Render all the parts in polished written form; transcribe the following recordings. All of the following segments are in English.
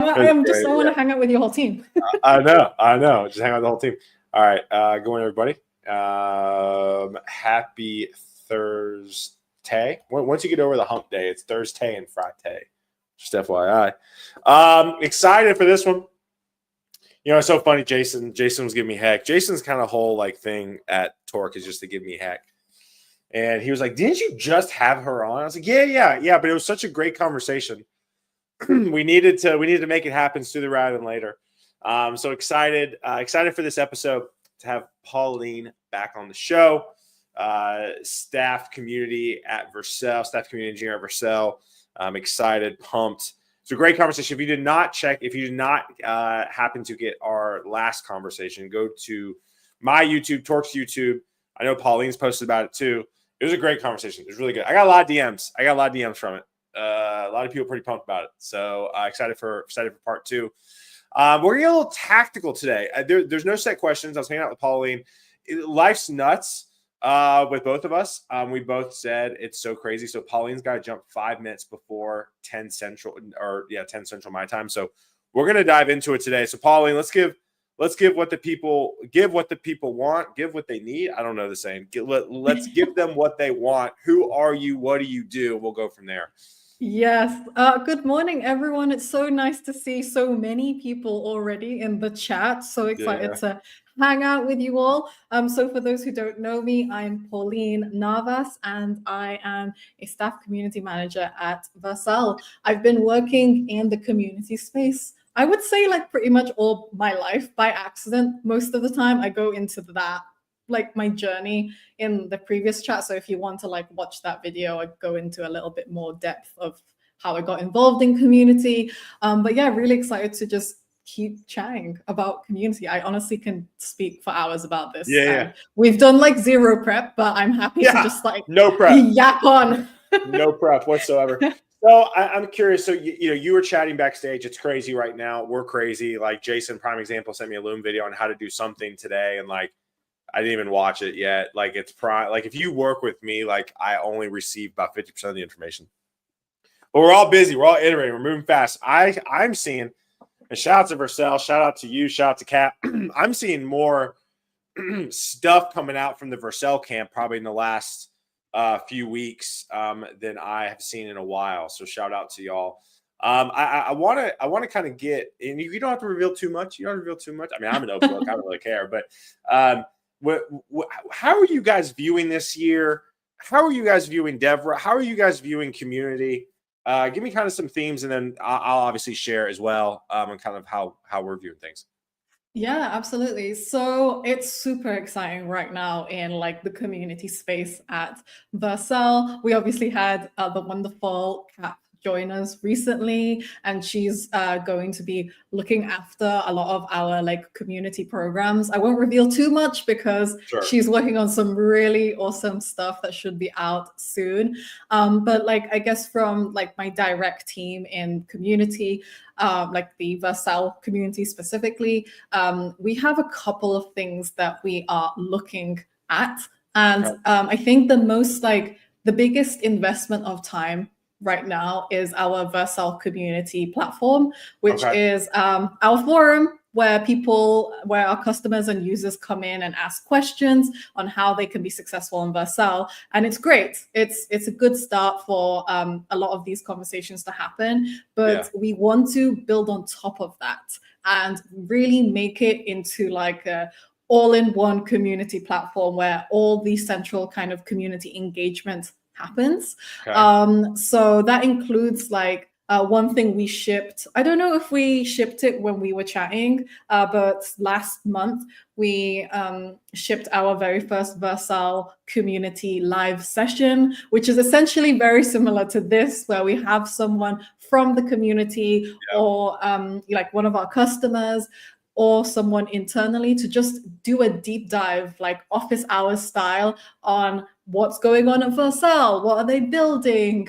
I'm just, great. I want to hang out with your whole team. I know. Just hang out with the whole team. All right. Good morning, everybody. Happy Thursday. Once you get over the hump day, it's Thursday and Friday. Just FYI. Excited for this one. You know, it's so funny. Jason was giving me heck. Jason's kind of whole like thing at Torque is just to give me heck. And he was like, "Didn't you just have her on?" I was like, "Yeah." But it was such a great conversation. we needed to make it happen sooner rather than later. So excited for this episode to have Pauline back on the show. Staff community at Vercel, staff community engineer at Vercel. I'm excited, pumped. It's a great conversation. If you did not happen to get our last conversation, go to my YouTube, Torque's YouTube. I know Pauline's posted about it too. It was a great conversation. It was really good. I got a lot of DMs from it. A lot of people pretty pumped about it. So excited for part two. We're going to get a little tactical today. There's no set questions. I was hanging out with Pauline. Life's nuts with both of us. We both said it's so crazy. So Pauline's got to jump 5 minutes before 10 Central my time. So we're going to dive into it today. So Pauline, let's give what the people want, give what they need. I don't know the saying. Let's give them what they want. Who are you? What do you do? We'll go from there. Yes. Good morning, everyone. It's so nice to see so many people already in the chat. So excited to hang out with you all. So for those who don't know me, I'm Pauline Narvas, and I am a staff community manager at Vercel. I've been working in the community space, I would say, like pretty much all my life by accident. Most of the time I go into that, like my journey in the previous chat. So if you want to like watch that video, I go into a little bit more depth of how I got involved in community. But yeah, really excited to just keep chatting about community. I honestly can speak for hours about this. Yeah. We've done like zero prep, but I'm happy to just like no prep. Yak on. No prep whatsoever. So I'm curious. So you were chatting backstage. It's crazy right now. We're crazy. Like Jason, prime example, sent me a Loom video on how to do something today, and like I didn't even watch it yet. Like it's like if you work with me, like I only receive about 50% of the information. But we're all busy. We're all iterating. We're moving fast. I'm seeing, and shout out to Vercel, shout out to you, shout out to Kat. I'm seeing more stuff coming out from the Vercel camp probably in the last few weeks than I have seen in a while. So shout out to y'all. I want to kind of get, and you don't have to reveal too much. You don't reveal too much. I mean, I'm an open book. I don't really care. But how are you guys viewing this year? How are you guys viewing Devra? How are you guys viewing community? Give me kind of some themes, and then I'll obviously share as well on kind of how we're viewing things. Yeah, absolutely. So it's super exciting right now in like the community space at Vercel. We obviously had the wonderful Kat join us recently, and she's going to be looking after a lot of our like community programs. I won't reveal too much because she's working on some really awesome stuff that should be out soon. But like I guess from like my direct team in community, like the Vercel community specifically, we have a couple of things that we are looking at, and I think the biggest investment of time right now is our Vercel community platform, which is our forum where our customers and users come in and ask questions on how they can be successful in Vercel. And it's great. It's a good start for a lot of these conversations to happen, but we want to build on top of that and really make it into like a all-in-one community platform where all the central kind of community engagement happens. So that includes like one thing we shipped. I don't know if we shipped it when we were chatting, but last month we shipped our very first Vercel community live session, which is essentially very similar to this, where we have someone from the community or like one of our customers or someone internally to just do a deep dive, like office hours style, on what's going on at Vercel, what are they building,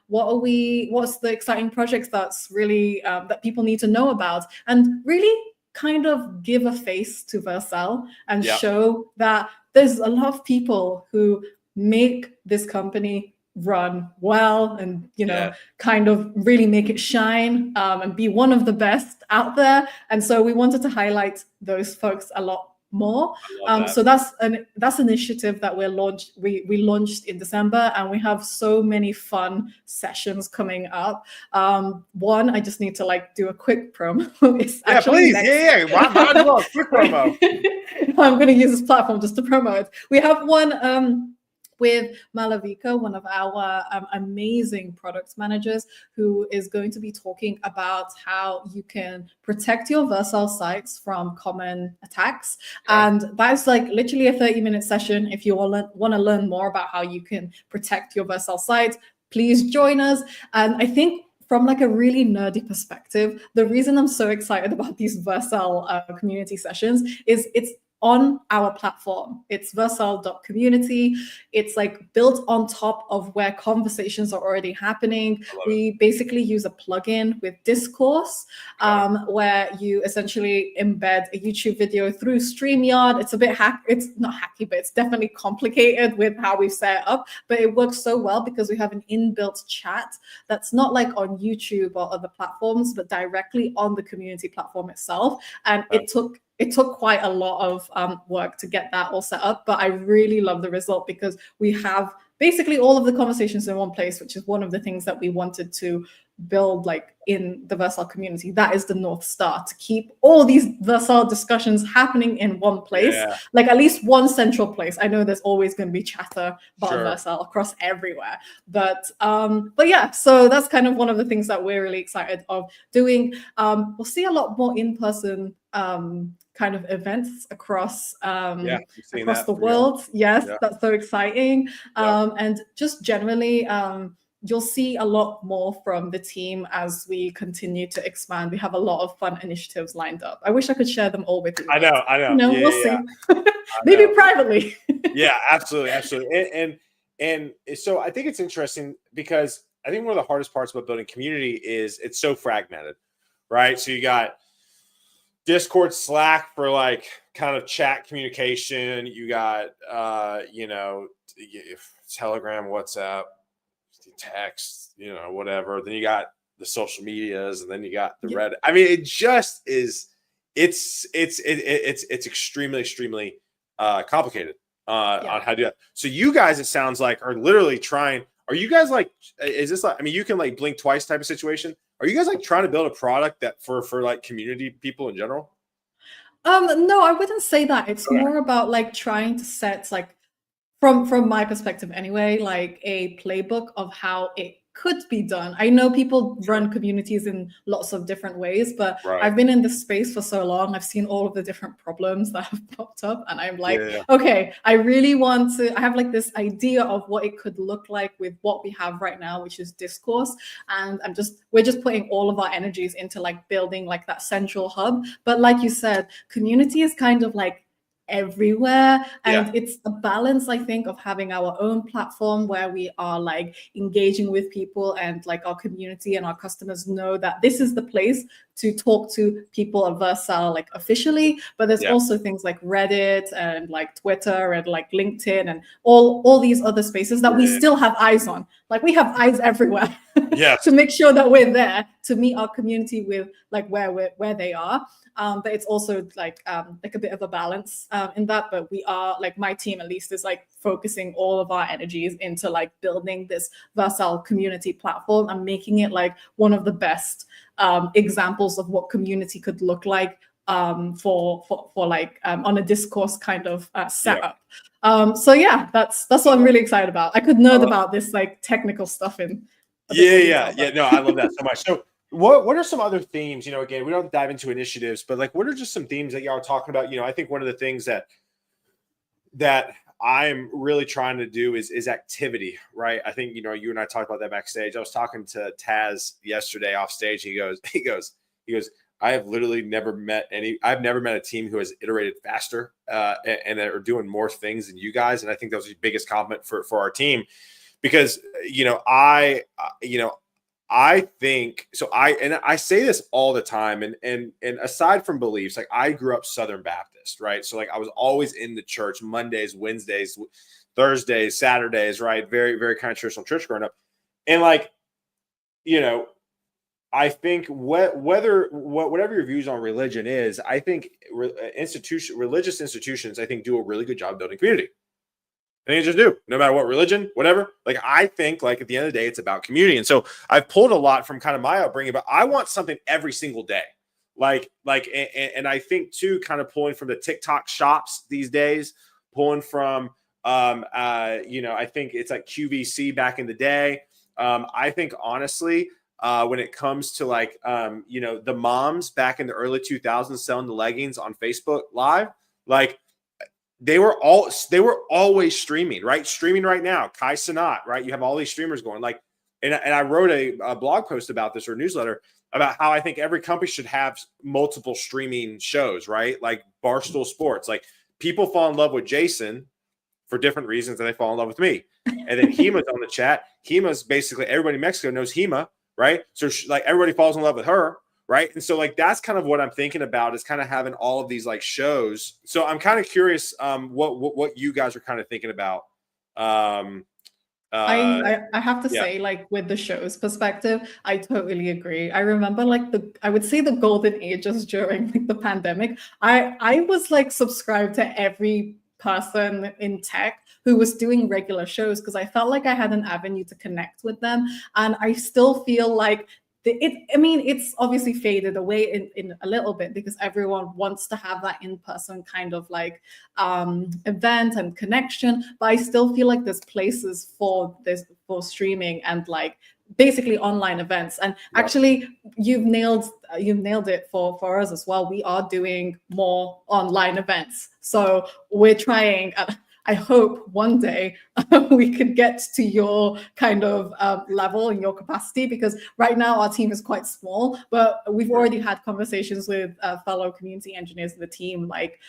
what's the exciting projects that's really that people need to know about, and really kind of give a face to Vercel and show that there's a lot of people who make this company run well and, Yeah. kind of really make it shine, and be one of the best out there. And so we wanted to highlight those folks a lot more. I love that. So that's an initiative that we launched in December, and we have so many fun sessions coming up. One, I just need to do a quick promo. It's actually please. Might as well. Quick promo. I'm going to use this platform just to promote it. We have one with Malavika, one of our amazing product managers, who is going to be talking about how you can protect your Vercel sites from common attacks. Okay. And that's literally a 30-minute session. If you want to learn more about how you can protect your Vercel sites, please join us. And I think from a really nerdy perspective, the reason I'm so excited about these Vercel community sessions is it's on our platform. It's vercel.community. It's built on top of where conversations are already happening. We basically use a plugin with Discourse, where you essentially embed a YouTube video through StreamYard. It's a bit it's not hacky, but it's definitely complicated with how we've set it up. But it works so well because we have an inbuilt chat that's not on YouTube or other platforms, but directly on the community platform itself. And it took quite a lot of work to get that all set up, but I really love the result because we have basically all of the conversations in one place, which is one of the things that we wanted to build in the Vercel community. That is the North Star, to keep all these Vercel discussions happening in one place, at least one central place. I know there's always going to be chatter about Vercel across everywhere, but yeah, so that's kind of one of the things that we're really excited of doing. We'll see a lot more in-person kind of events across the world. Yes, that's so exciting. And just generally, you'll see a lot more from the team as we continue to expand. We have a lot of fun initiatives lined up. I wish I could share them all with you. I know. We'll see. Maybe privately. Yeah, absolutely. And so I think it's interesting because I think one of the hardest parts about building community is it's so fragmented, right? So you got Discord, Slack for kind of chat communication. You got Telegram, WhatsApp, text, whatever. Then you got the social medias, and then you got the Reddit. I mean, it just is. It's extremely complicated on how to do that. So you guys, it sounds like, are literally trying. Are you guys is this I mean, you can blink twice type of situation? Are you guys trying to build a product that for community people in general? No, I wouldn't say that. It's more about trying to set from my perspective anyway, a playbook of how it could be done. I know people run communities in lots of different ways, but I've been in this space for so long. I've seen all of the different problems that have popped up, and I'm okay, I really want to. I have this idea of what it could look like with what we have right now, which is Discourse, and we're just putting all of our energies into building that central hub. But like you said, community is kind of everywhere, and it's a balance, I think, of having our own platform where we are engaging with people, and our community and our customers know that this is the place to talk to people at Vercel officially. But there's also things like Reddit and Twitter and LinkedIn and all these other spaces that we still have eyes on. We have eyes everywhere to make sure that we're there to meet our community with where they are. But it's also a bit of a balance in that. But we are my team at least is focusing all of our energies into building this Vercel community platform and making it one of the best examples of what community could look like for on a Discourse kind of setup. So yeah, that's what I'm really excited about. I could nerd about this technical stuff in. No, I love that so much. So what are some other themes? Again, we don't dive into initiatives, but what are just some themes that y'all are talking about? I think one of the things that I'm really trying to do is activity, right? I think, you and I talked about that backstage. I was talking to Taz yesterday off stage. He goes, I have literally I've never met a team who has iterated faster and are doing more things than you guys. And I think that was the biggest compliment for our team because, I think so. I say this all the time, and aside from beliefs, I grew up Southern Baptist, right? So I was always in the church Mondays, Wednesdays, Thursdays, Saturdays, right? Very, very kind of traditional church growing up. And like, you know, I think whatever your views on religion is, I think religious institutions, I think, do a really good job building community. I think they just do, no matter what religion, whatever. Like, I think, like, at the end of the day, it's about community. And so I've pulled a lot from kind of my upbringing, but I want something every single day. And I think too, kind of pulling from the TikTok shops these days, pulling from, I think it's like QVC back in the day. I think honestly, when it comes to like, the moms back in the early 2000s selling the leggings on Facebook Live, like they were always streaming, right? Streaming right now, Kai Cenat, right? You have all these streamers going like, and I wrote a blog post about this, or a newsletter about how I think every company should have multiple streaming shows, right? Like Barstool Sports, like people fall in love with Jason for different reasons than they fall in love with me. And then Hima's on the chat. Hima's basically, everybody in Mexico knows Hima, right? So like everybody falls in love with her, right? And so like that's kind of what I'm thinking about, is kind of having all of these like shows. So I'm kind of curious what you guys are kind of thinking about. I have to say, like, with the show's perspective, I totally agree. I remember like I would say the golden ages during like the pandemic. I was like subscribed to every person in tech who was doing regular shows, because I felt like I had an avenue to connect with them. And I still feel like it's obviously faded away in a little bit, because everyone wants to have that in-person kind of like event and connection. But I still feel like there's places for streaming and like basically online events. And actually, you've nailed it for us as well. We are doing more online events, so we're trying. I hope one day we could get to your kind of level and your capacity, because right now our team is quite small, but we've already had conversations with fellow community engineers in the team. Like,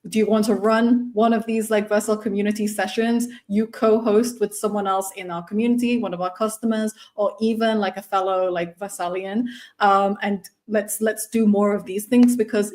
do you want to run one of these like Vercel community sessions? You co-host with someone else in our community, one of our customers, or even like a fellow like Vercelian, and let's do more of these things, because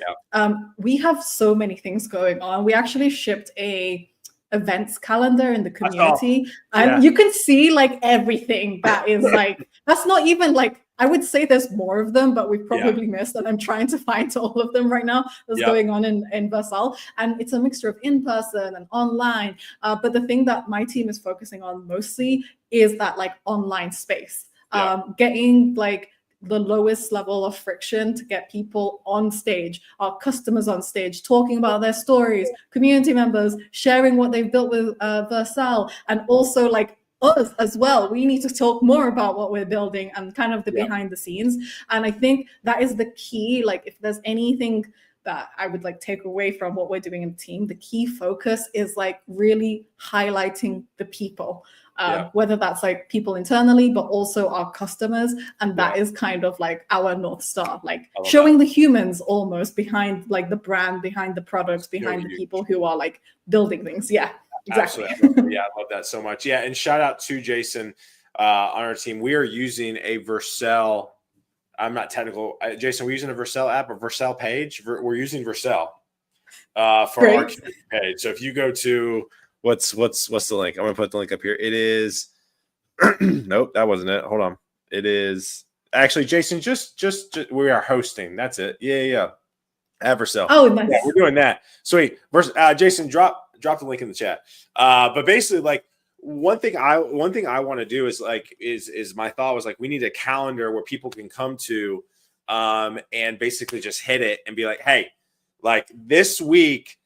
we have so many things going on. We actually shipped a events calendar in the community, and you can see like everything that is like, that's not even like, I would say there's more of them, but we've probably missed, and I'm trying to find all of them right now that's going on in Vercel. And it's a mixture of in-person and online, but the thing that my team is focusing on mostly is that like online space, getting like the lowest level of friction to get people on stage, our customers on stage, talking about their stories, community members sharing what they've built with Vercel, and also like us as well. We need to talk more about what we're building and kind of the behind the scenes. And I think that is the key. Like, if there's anything that I would like take away from what we're doing in the team, the key focus is like really highlighting the people. Whether that's like people internally, but also our customers. And that is kind of like our North Star, like showing the humans almost behind like the brand, behind the products, behind the people who are like building things. Yeah, exactly. Absolutely. I love that so much. Yeah. And shout out to Jason on our team. We are using a Vercel. I'm not technical. Jason, we're using a Vercel app, a Vercel page. We're using Vercel for our page. So if you go to, what's the link? I'm gonna put the link up here. It is nope, that wasn't it. Hold on. It is actually, Jason, just we are hosting. That's it. Yeah. At Vercel. Oh, nice. Yeah, we're doing that. Sweet. Jason, drop the link in the chat. But basically, like one thing I want to do is like is my thought was like, we need a calendar where people can come to and basically just hit it and be like, hey, like this week.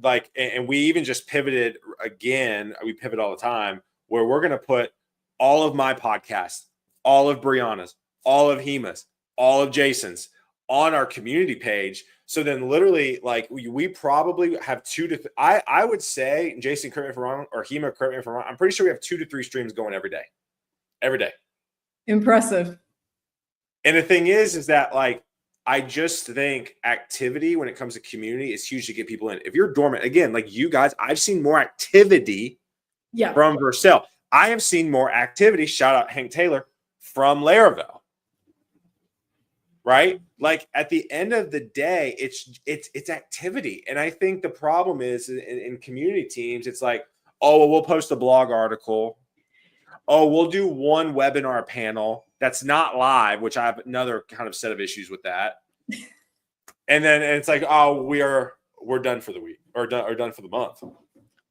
Like, and we even just pivoted again. We pivot all the time, where we're going to put all of my podcasts, all of Brianna's, all of Hima's, all of Jason's on our community page. So then literally like we probably have I would say, Jason, correct me if I'm wrong, or Hima, correct me if I'm wrong, I'm pretty sure we have 2 to 3 streams going every day. Impressive. And the thing is that like, I just think activity when it comes to community is huge to get people in. If you're dormant, again, like you guys, I've seen more activity from Vercel. I have seen more activity, shout out Hank Taylor, from Laravel. Right? Like at the end of the day, it's activity. And I think the problem is in community teams, it's like, Oh, well, we'll post a blog article. Oh, we'll do one webinar panel that's not live, which I have another kind of set of issues with that. And then it's like, oh, we're done for the week or done for the month.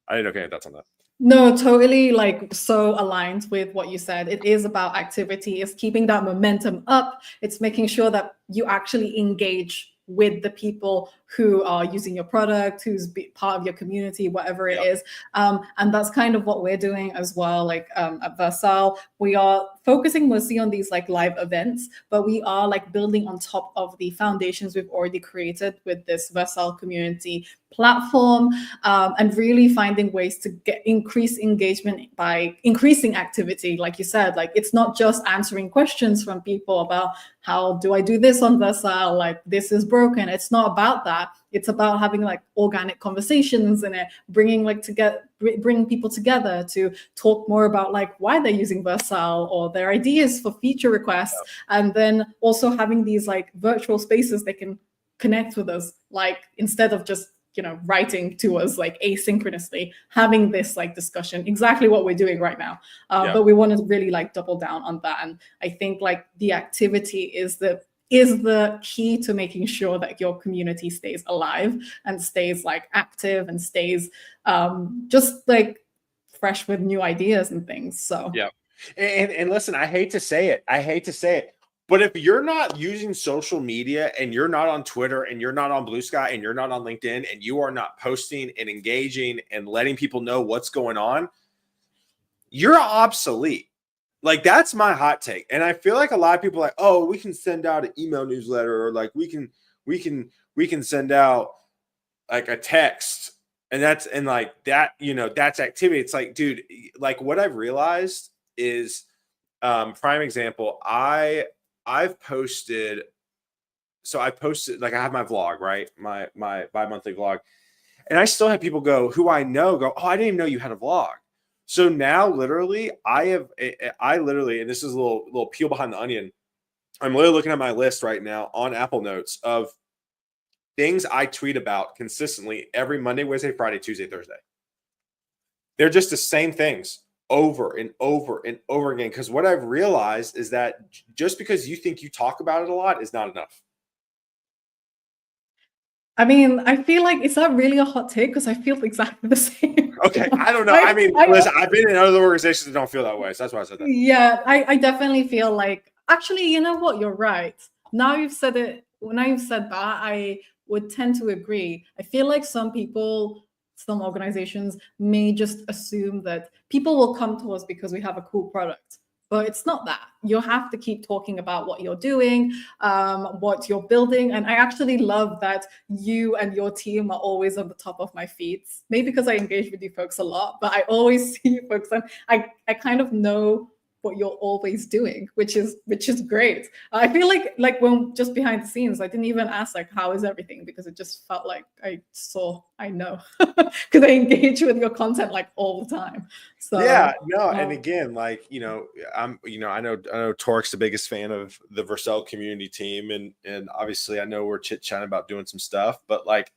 I didn't know okay thoughts on that. No, totally, like, so aligned with what you said. It is about activity. It's keeping that momentum up. It's making sure that you actually engage with the people who are using your product, who's part of your community, whatever it is. And that's kind of what we're doing as well. Like at Vercel, we are focusing mostly on these like live events, but we are like building on top of the foundations we've already created with this Vercel community platform, and really finding ways to increase engagement by increasing activity. Like you said, like it's not just answering questions from people about how do I do this on Vercel, like this is broken. It's not about that. It's about having like organic conversations in it, bringing people together to talk more about like why they're using Vercel or their ideas for feature requests, and then also having these like virtual spaces they can connect with us, like instead of just writing to us like asynchronously, having this like discussion, exactly what we're doing right now. But we want to really like double down on that. And I think like the activity is the key to making sure that your community stays alive and stays like active and stays just like fresh with new ideas and things. So yeah. And listen, I hate to say it, but if you're not using social media and you're not on Twitter and you're not on Blue Sky and you're not on LinkedIn and you are not posting and engaging and letting people know what's going on, you're obsolete. Like that's my hot take. And I feel like a lot of people are like, oh, we can send out an email newsletter, or like we can send out like a text, and that's activity. It's like, dude, like what I've realized is prime example, I've posted, like I have my vlog, right? My bi-monthly vlog. And I still have people who I know go, oh, I didn't even know you had a vlog. So now literally I literally, and this is a little peel behind the onion. I'm literally looking at my list right now on Apple Notes of things I tweet about consistently every Monday, Wednesday, Friday, Tuesday, Thursday. They're just the same things over and over and over again. Because what I've realized is that just because you think you talk about it a lot is not enough. I mean, I feel like, is that really a hot take? Because I feel exactly the same. Okay, I don't know. Listen, I've been in other organizations that don't feel that way. So that's why I said that. Yeah, I definitely feel like, actually, you know what? You're right. Now you've said that, I would tend to agree. I feel like some organizations may just assume that people will come to us because we have a cool product. But it's not that. You have to keep talking about what you're doing, what you're building. And I actually love that you and your team are always on the top of my feeds. Maybe because I engage with you folks a lot, but I always see you folks, and I kind of know what you're always doing, which is great. I feel like when just behind the scenes, I didn't even ask like how is everything, because it just felt like I know because I engage with your content like all the time. So yeah, no, and again, like I know Torque's the biggest fan of the Vercel community team, and obviously I know we're chit-chatting about doing some stuff, but like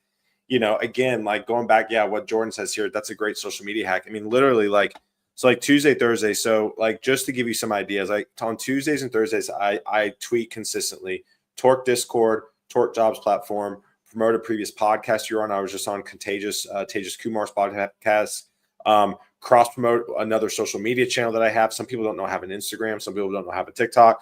again, like going back, what Jordan says here, that's a great social media hack. I mean, literally like. So like Tuesday, Thursday. So like just to give you some ideas, like on Tuesdays and Thursdays, I tweet consistently. Torque Discord, Torque Jobs platform, promote a previous podcast you're on. I was just on Tejas Kumar's podcast. Cross promote another social media channel that I have. Some people don't know I have an Instagram. Some people don't know I have a TikTok.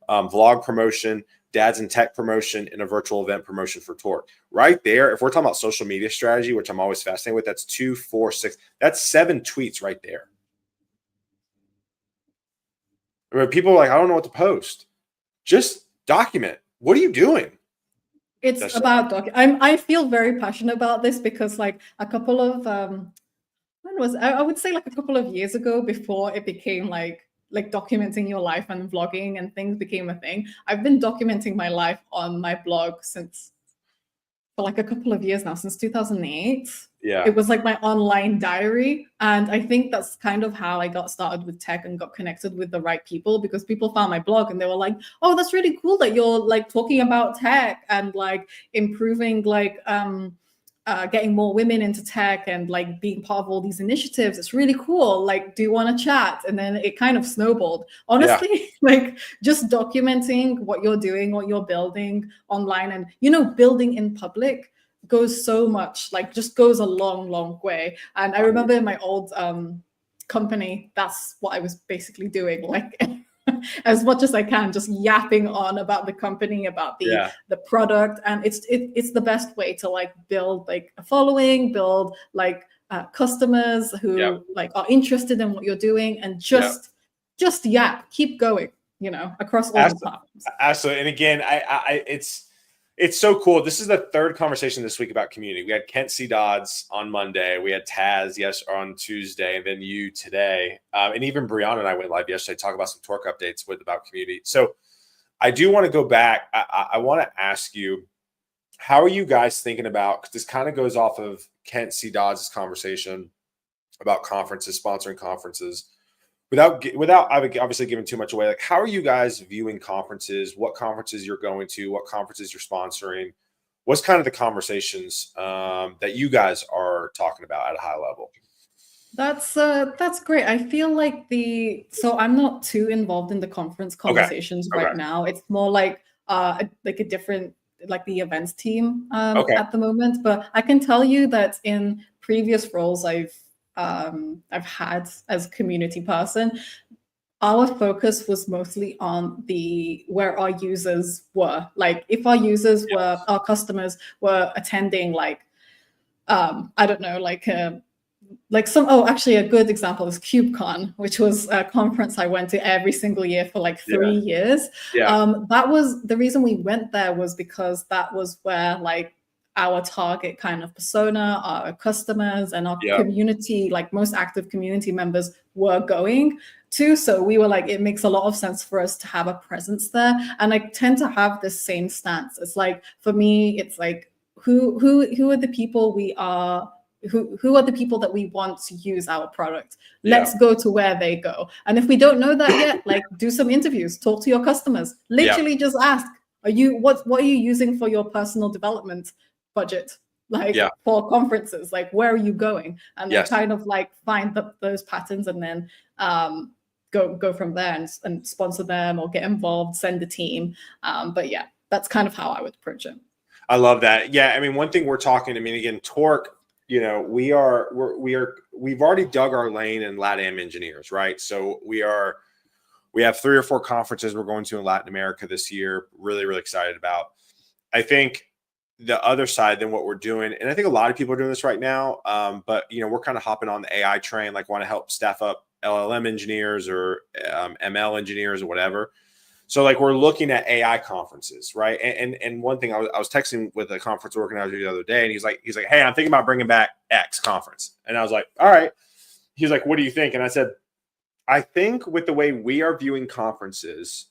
Vlog promotion, dads and tech promotion, and a virtual event promotion for Torque. Right there, if we're talking about social media strategy, which I'm always fascinated with, that's 2, 4, 6. That's 7 tweets right there. Where people are like, I don't know what to post. Just document. What are you doing? It's about I feel very passionate about this because like a couple of I would say like a couple of years ago, before it became like documenting your life and vlogging and things became a thing, I've been documenting my life on my blog for like a couple of years now, since 2008. Yeah. It was like my online diary. And I think that's kind of how I got started with tech and got connected with the right people, because people found my blog and they were like, oh, that's really cool that you're like talking about tech and like improving like getting more women into tech and like being part of all these initiatives. It's really cool. Like, do you want to chat? And then it kind of snowballed. Honestly, like just documenting what you're doing, what you're building online, and building in public goes so much, like just goes a long way. And I remember in my old company, that's what I was basically doing, like as much as I can, just yapping on about the company, about the product. And it's the best way to like build like a following, build like customers who like are interested in what you're doing, and just keep going, across all the platforms. Absolutely. And again, it's so cool. This is the third conversation this week about community. We had Kent C. Dodds on Monday. We had Taz on Tuesday, and then you today. And even Brianna and I went live yesterday to talk about some Torque updates about community. So I do want to go back. I want to ask you, how are you guys thinking about, because this kind of goes off of Kent C. Dodds' conversation about conferences, sponsoring conferences. Without obviously giving too much away, like how are you guys viewing conferences? What conferences you're going to? What conferences you're sponsoring? What's kind of the conversations that you guys are talking about at a high level? That's great. I feel like so I'm not too involved in the conference conversations right now. It's more like a different, like the events team at the moment. But I can tell you that in previous roles I've had as a community person, our focus was mostly on where our users were. Like if our users were, our customers were attending like, I don't know, actually a good example is KubeCon, which was a conference I went to every single year for like 3 years. That was the reason we went there, was because that was where like our target kind of persona, our customers and our community, like most active community members were going to. So we were like, it makes a lot of sense for us to have a presence there. And I tend to have the same stance. It's like, for me, it's like, who are the people who are the people that we want to use our product? Let's go to where they go. And if we don't know that yet, like do some interviews, talk to your customers, literally just ask, what are you using for your personal development budget, like for conferences, like where are you going? And then kind of like find those patterns, and then go from there and sponsor them or get involved, send a team. But yeah, that's kind of how I would approach it. I love that. Yeah, I mean, one thing we're talking, I mean, again, Torque, we've already dug our lane in LATAM engineers, right? So we have 3 or 4 conferences we're going to in Latin America this year. Really, really excited about. I think the other side than what we're doing, and I think a lot of people are doing this right now, but we're kind of hopping on the AI train, like want to help staff up LLM engineers or ML engineers or whatever. So like we're looking at AI conferences, right? And one thing I was texting with a conference organizer the other day, and he's like, hey, I'm thinking about bringing back X conference. And I was like, all right. He's like, what do you think? And I said, I think with the way we are viewing conferences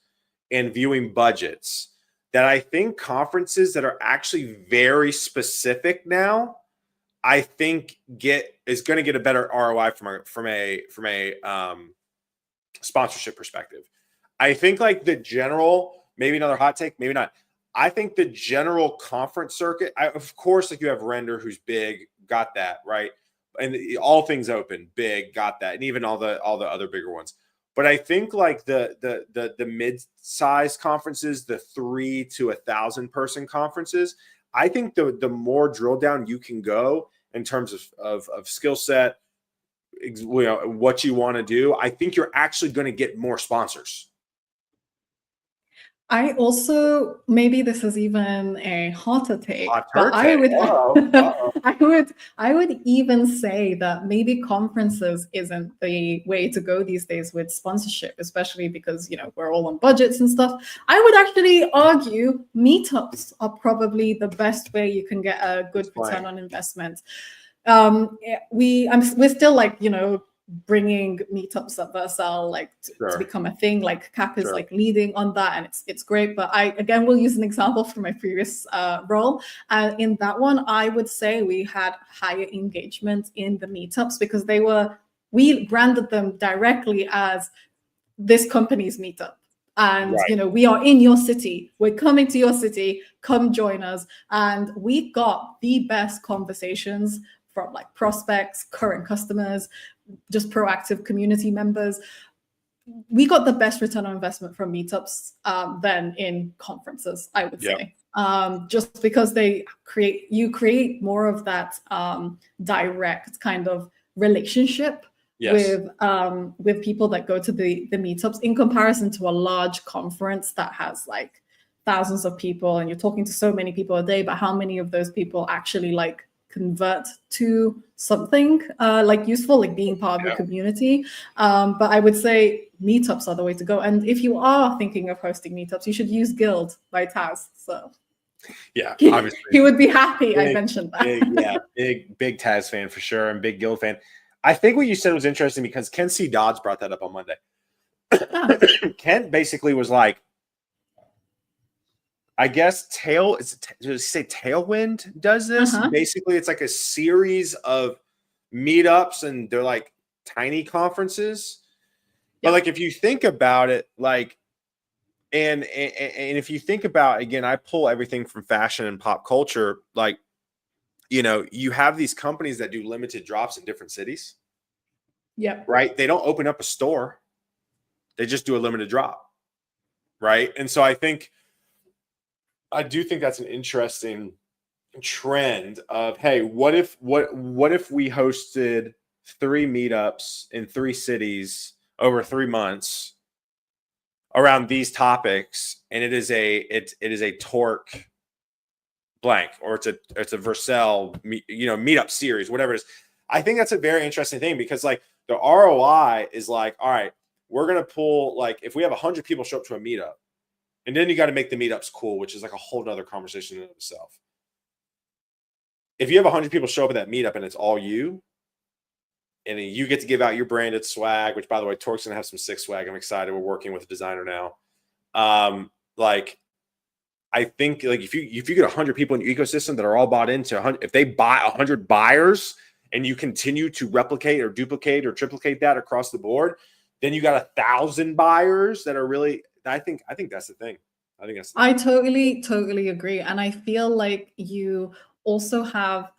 and viewing budgets, that I think conferences that are actually very specific now, I think is going to get a better ROI from a sponsorship perspective. I think like the general, maybe another hot take, maybe not. I think the general conference circuit, of course, like you have Render, who's big, got that, right? And all things open, big, got that, and even all the other bigger ones. But I think like the mid-size conferences, the 3 to 1,000 person conferences, I think the more drill down you can go in terms of skill set, what you want to do, I think you're actually going to get more sponsors. I also, maybe this is even a hotter take, but I would even say that maybe conferences isn't the way to go these days with sponsorship, especially because we're all on budgets and stuff. I would actually argue meetups are probably the best way you can get a good return on investment. We're still like bringing meetups at Vercel like to become a thing. Like Cap is like leading on that, and it's great. But I again will use an example from my previous role. In that one, I would say we had higher engagement in the meetups because we branded them directly as this company's meetup. And, Right. we are in your city. We're coming to your city. Come join us. And we got the best conversations from like prospects, current customers, just proactive community members. We got the best return on investment from meetups than in conferences, I would say. Just because you create more of that direct kind of relationship with people that go to the meetups, in comparison to a large conference that has like thousands of people, and you're talking to so many people a day, but how many of those people actually like convert to something like useful, like being part of a community. But I would say meetups are the way to go. And if you are thinking of hosting meetups, you should use Guild by Taz. So obviously he would be happy I mentioned that. Big Taz fan for sure, and big Guild fan. I think what you said was interesting because Ken C. Dodds brought that up on Monday. Ken basically was like, I guess Tailwind does this. Basically, it's like a series of meetups, and they're like tiny conferences. But like, if you think about it, like, and if you think about, again, I pull everything from fashion and pop culture. Like, you have these companies that do limited drops in different cities. Right. They don't open up a store. They just do a limited drop. Right. And so I do think that's an interesting trend of, hey, what if we hosted 3 meetups in 3 cities over 3 months around these topics, and it is a Torque blank, or it's a Vercel meetup series, whatever it is. I think that's a very interesting thing, because like the ROI is like, all right, we're gonna pull, like, if we have 100 people show up to a meetup, and then you got to make the meetups cool, which is like a whole nother conversation in itself. If you have 100 people show up at that meetup and it's all you, and then you get to give out your branded swag, which, by the way, Torque's gonna have some sick swag. I'm excited. We're working with a designer now. Like, I think, like, if you get 100 people in your ecosystem that are all bought into 100, if they buy 100 buyers, and you continue to replicate or duplicate or triplicate that across the board, then you got 1,000 buyers that are really. I think that's the thing. I totally agree, and I feel like you also have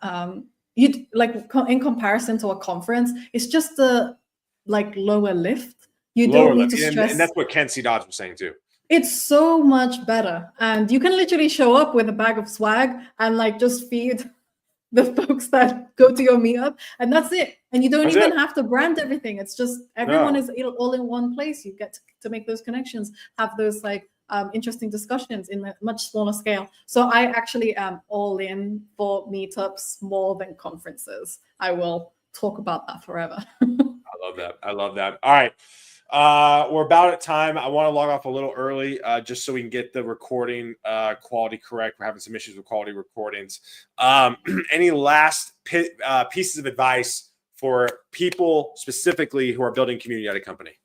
you like in comparison to a conference, it's just a like lower lift. You don't need to stress, and that's what Ken C. Dodds was saying too. It's so much better, and you can literally show up with a bag of swag and like just feed the folks that go to your meetup, and that's it. And you don't even have to brand everything. It's just everyone is all in one place. You get to make those connections, have those like interesting discussions in a much smaller scale. So I actually am all in for meetups more than conferences. I will talk about that forever. I love that. All right. We're about at time. I want to log off a little early just so we can get the recording quality correct. We're having some issues with quality recordings. Any last pieces of advice for people specifically who are building community at a company?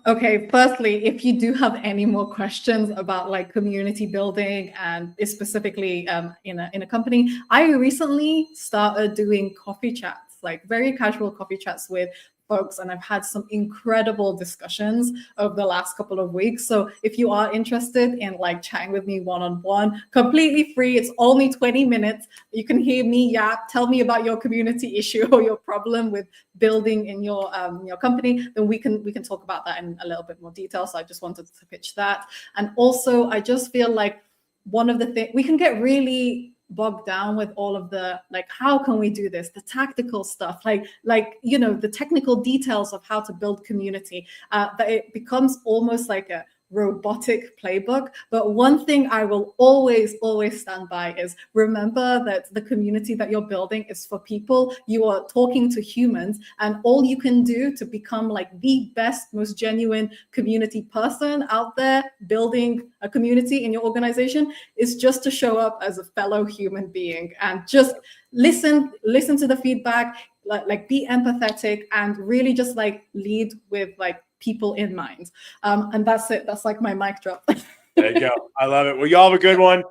Okay, firstly, if you do have any more questions about like community building and specifically in a company, I recently started doing coffee chats, like very casual coffee chats with folks, and I've had some incredible discussions over the last couple of weeks. So if you are interested in like chatting with me one-on-one, completely free, it's only 20 minutes. You can hear me yap, tell me about your community issue or your problem with building in your company, then we can talk about that in a little bit more detail. So I just wanted to pitch that. And also, I just feel like one of the things we can get really bogged down with all of the like, how can we do this, the tactical stuff, like the technical details of how to build community, that it becomes almost like a robotic playbook. But one thing I will always stand by is remember that the community that you're building is for people. You are talking to humans, and all you can do to become like the best, most genuine community person out there building a community in your organization is just to show up as a fellow human being and just listen to the feedback, like be empathetic, and really just like lead with like people in mind. And that's it. That's like my mic drop. There you go. I love it. Well, y'all have a good one. Do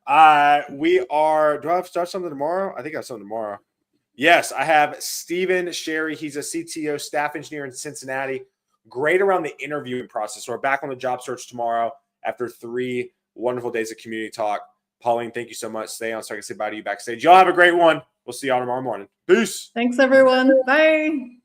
I have to start something tomorrow? I think I have something tomorrow. Yes, I have Steven Sherry. He's a CTO staff engineer in Cincinnati. great around the interviewing process. So we're back on the job search tomorrow after 3 wonderful days of community talk. Pauline, thank you so much. Stay on so I can say bye to you backstage. Y'all have a great one. We'll see y'all tomorrow morning. Peace. Thanks, everyone. Bye.